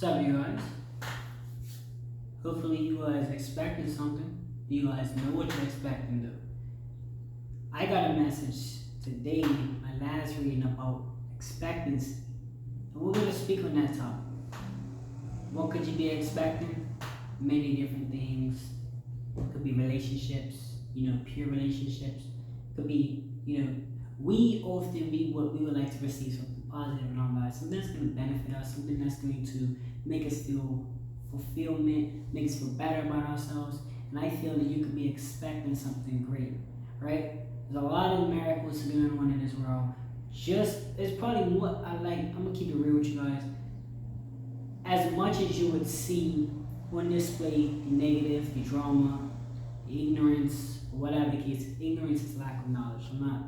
What's up, you guys? Hopefully, you guys expecting something. You guys know what you're expecting, though. I got a message today, my last reading about expectancy, and we're gonna speak on that topic. What could you be expecting? Many different things. It could be relationships, pure relationships. It could be, we often we would like to receive something positive in our lives, something that's going to benefit us, something that's going to make us feel fulfillment, make us feel better about ourselves. And I feel that you could be expecting something great, right? There's a lot of miracles going on in this world. It's probably what I like. I'm gonna keep it real with you guys. As much as you would see on display the negative, the drama, the ignorance, or whatever the case, ignorance is lack of knowledge. I'm not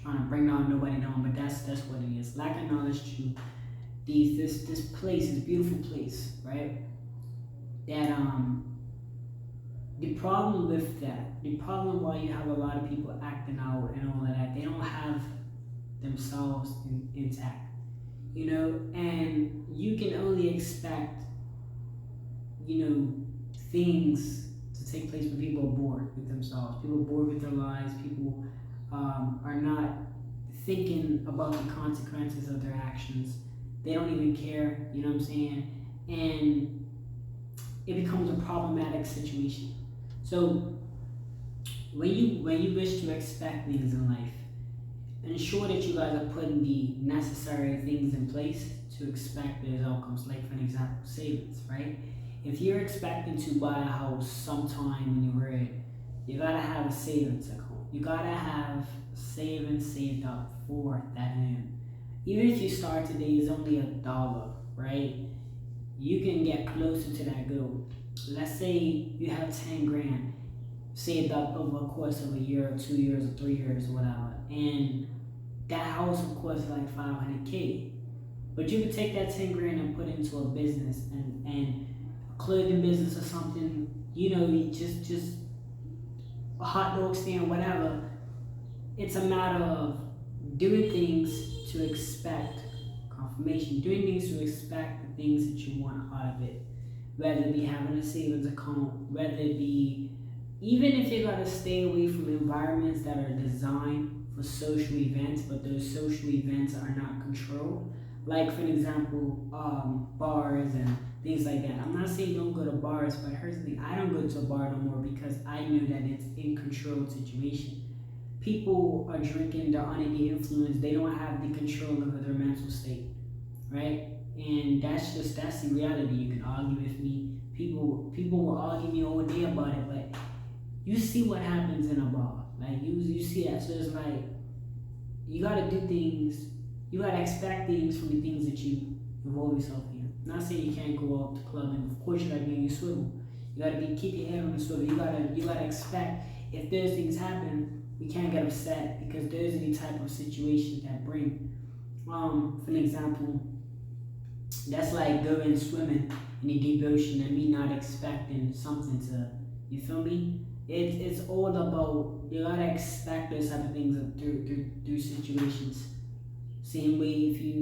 trying to bring down nobody down, but that's what it is. Lack of knowledge to this place, this beautiful place, right? That the problem with that, the problem why you have a lot of people acting out and all of that, they don't have themselves intact, and you can only expect, things to take place when people are bored with themselves, people are bored with their lives, people are not thinking about the consequences of their actions. They don't even care, you know what I'm saying? And it becomes a problematic situation. So when you wish to expect things in life, ensure that you guys are putting the necessary things in place to expect those outcomes. Like for an example, savings, right? If you're expecting to buy a house sometime when you're ready, you gotta have a savings account. You gotta have savings saved up for that home. Even if you start today is only $1, right? You can get closer to that goal. Let's say you have 10 grand saved up over a course of a year or 2 years or 3 years or whatever, and that house of course is like 500K. But you could take that 10 grand and put it into a business and a clothing business or something, just a hot dog stand, whatever. It's a matter of doing things to expect confirmation, doing things to expect the things that you want out of it. Whether it be having a savings account, whether it be, even if you gotta stay away from environments that are designed for social events, but those social events are not controlled. Like for example, bars and things like that. I'm not saying don't go to bars, but here's the thing: I don't go to a bar no more because I know that it's in controlled situation. People are drinking, they're under the influence, they don't have the control over their mental state, right? And that's the reality. You can argue with me. People will argue me all day about it, but you see what happens in a bar. Like you see that. So it's like you gotta do things, you gotta expect things from the things that you involve yourself in. I'm not saying you can't go out to the club, and of course you gotta be on your swivel. You gotta keep your head on the swivel. You gotta expect if those things happen, we can't get upset because those are the type of situations that bring. For an example, that's like going swimming in the deep ocean and me not expecting something to, you feel me? It's all about, you gotta expect those type of things through situations. Same way if you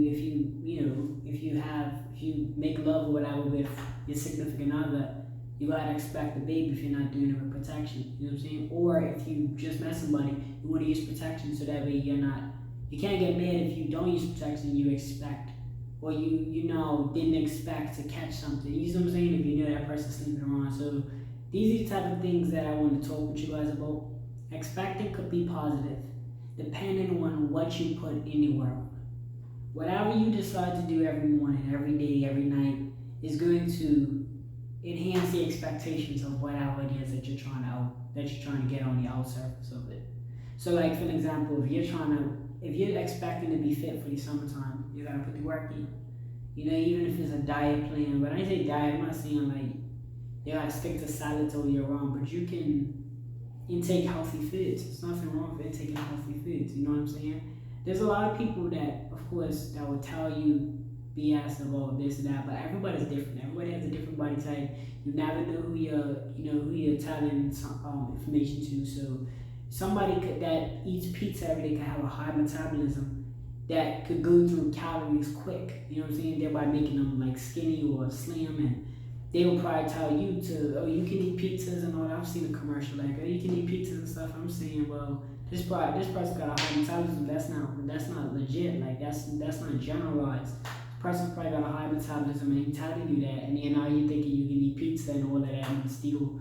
make love or whatever with your significant other, you gotta expect a baby if you're not doing it with protection. You know what I'm saying? Or if you just met somebody, you want to use protection so that way you can't get mad if you don't use protection. You expect, or you didn't expect to catch something. You know what I'm saying? If you know that person's sleeping around. So these are the type of things that I want to talk with you guys about. Expecting could be positive, depending on what you put in the world. Whatever you decide to do every morning, every day, every night is going to enhance the expectations of whatever it is that you're trying to get on the outer surface of it. So like for an example, if you're expecting to be fit for the summertime, you gotta put the work in. Even if it's a diet plan. When I say diet, I'm not saying like you gotta stick to salads all year round, but you can intake healthy foods. There's nothing wrong with intaking healthy foods, you know what I'm saying? There's a lot of people that, of course, that will tell you BS about this and that, but everybody's different. Everybody has a different body type. You never know who you're telling information to. So somebody that eats pizza every day can have a high metabolism that could go through calories quick. You know what I'm saying? Thereby making them like skinny or slim, and they will probably tell you to, oh, you can eat pizzas and all that. I've seen a commercial like, oh, you can eat pizzas and stuff. I'm saying, well, this person got a high metabolism. That's not legit. Like that's not generalized. This person probably got a high metabolism and he telling you that, and then now you're thinking you can eat pizza and all of that and still.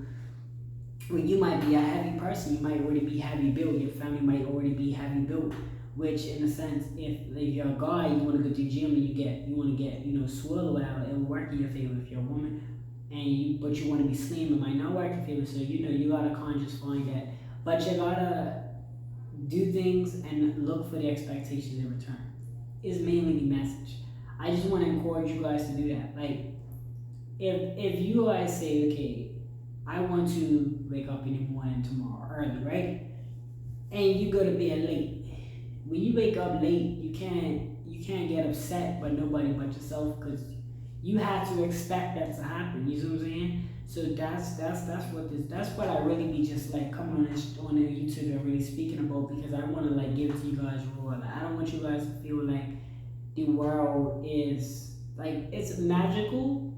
Well, you might be a heavy person. You might already be heavy built. Your family might already be heavy built. Which, in a sense, if you're a guy, you want to go to the gym and you want to get swole or whatever, it will work in your favor. If you're a woman, but you want to be slim, it might not work in your favor. So you gotta kind of just find that. But you gotta do things and look for the expectations in return. Is mainly the message. I just want to encourage you guys to do that. Like, if you guys say, okay, I want to wake up in the morning tomorrow early, right? And you go to bed late. When you wake up late, you can't get upset by nobody but yourself, because you have to expect that to happen. You see what I'm saying? So that's what I really be just like coming on the YouTube and really speaking about, because I want to like give it to you guys raw. Like, I don't want you guys to feel like the world is like, it's magical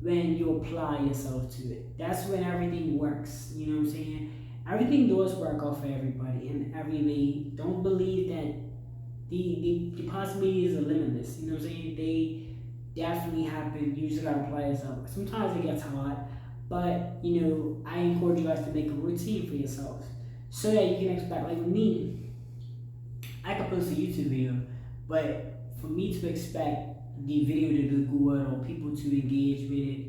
when you apply yourself to it. That's when everything works. You know what I'm saying? Everything does work out for everybody in every way. Don't believe that the possibilities are limitless. You know what I'm saying? They definitely happen. You just gotta apply yourself. Sometimes it gets hard, but I encourage you guys to make a routine for yourselves so that you can expect. Like with me, I could post a YouTube video, but for me to expect the video to do good or people to engage with it,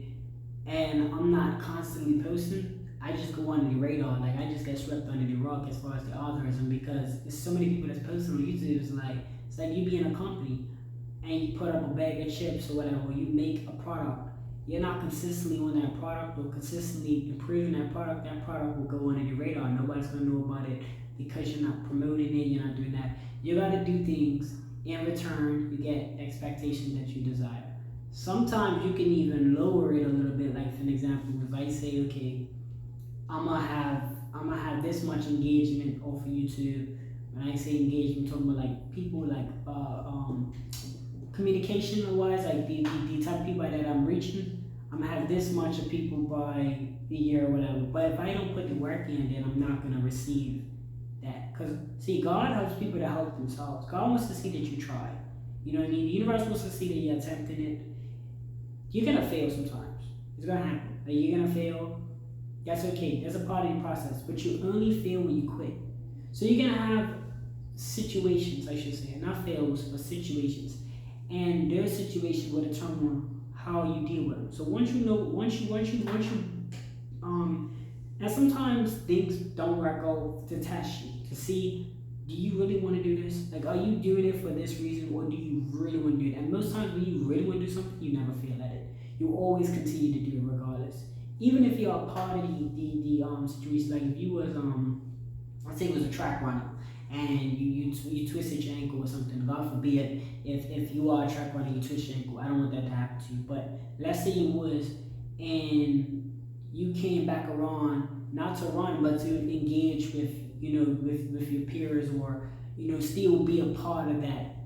and I'm not constantly posting, I just go under the radar. Like, I just get swept under the rug as far as the algorithm, because there's so many people that's posting on YouTube. It's like you be in a company and you put up a bag of chips or whatever, or you make a product. You're not consistently on that product or consistently improving that product will go under the radar. Nobody's gonna know about it because you're not promoting it, you're not doing that. You gotta do things. In return, you get expectations that you desire. Sometimes you can even lower it a little bit. Like, for an example, if I say, okay, I'm gonna have this much engagement off of YouTube. When I say engagement, I'm talking about like people like communication wise, like the type of people that I'm reaching. I'm gonna have this much of people by the year or whatever. But if I don't put the work in, then I'm not gonna receive that. Because see, God helps people to help themselves. God wants to see that you try. You know what I mean? The universe wants to see that you're attempting it. You're gonna fail sometimes. It's gonna happen. Like, you're gonna fail. That's okay. That's a part of the process. But you only fail when you quit. So you're gonna have situations, I should say, not fails, but situations. And those situations will determine how you deal with them. So once and sometimes things don't work out to test you, to see, do you really want to do this? Like, are you doing it for this reason, or do you really want to do it? And most times when you really want to do something, you never fail at it. You always continue to do it regardless. Even if you're a part of the situation, like if you was let's say it was a track runner and you twisted your ankle or something. God forbid, if you are a track runner, you twist your ankle. I don't want that to happen to you. But let's say you was, and you came back around, not to run, but to engage with with your peers, or still be a part of that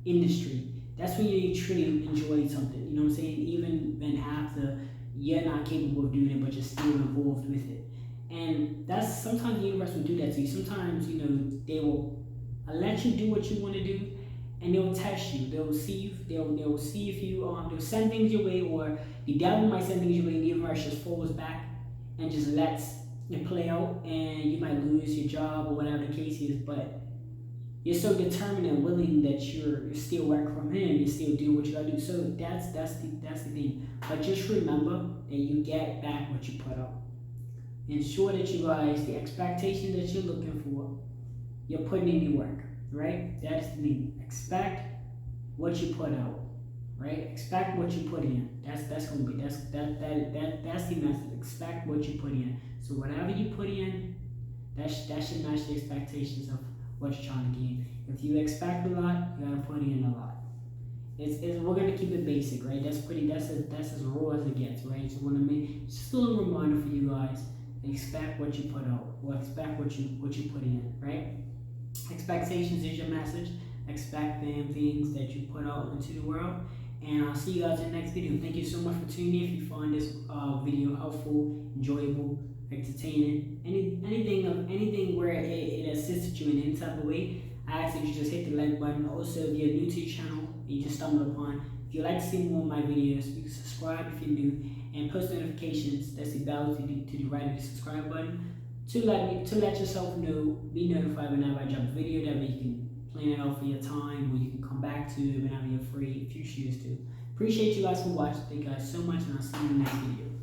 industry. That's when you truly enjoy something. You know what I'm saying? Even when after you're not capable of doing it, but you're still involved with it. And that's sometimes the universe will do that to you. Sometimes they will let you do what you want to do, and they'll test you. They'll see if they'll see if you they'll send things your way, or the devil might send things your way, and the universe just falls back and just lets it play out, and you might lose your job or whatever the case is. But you're so determined and willing that you're still working from him. You still do what you gotta do. So that's the thing. But just remember that you get back what you put out. Ensure that you guys, the expectation that you're looking for, you're putting in the work, right? That's the thing. Expect what you put out, right? Expect what you put in. That's gonna be that's the message. Expect what you put in. So whatever you put in, that should match the expectations of what you're trying to gain. If you expect a lot, you gotta put in a lot. We're gonna keep it basic, right? That's as raw as it gets, right? So just a little reminder for you guys. Expect what you put out, or expect what you put in, right? Expectations is your message. expect them, things that you put out into the world. And I'll see you guys in the next video. Thank you so much for tuning in. If you find this video helpful, enjoyable, entertaining, anything where it assisted you in any type of way, I ask that you just hit the like button. Also, if you're new to the channel and you just stumbled upon, if you'd like to see more of my videos, you can subscribe if you're new, and post notifications. That's the bell to the right of the subscribe button to let yourself know, be notified whenever I drop a video. That way you can plan it out for your time, or you can come back to it whenever you're free if you choose to. Appreciate you guys for watching. Thank you guys so much, and I'll see you in the next video.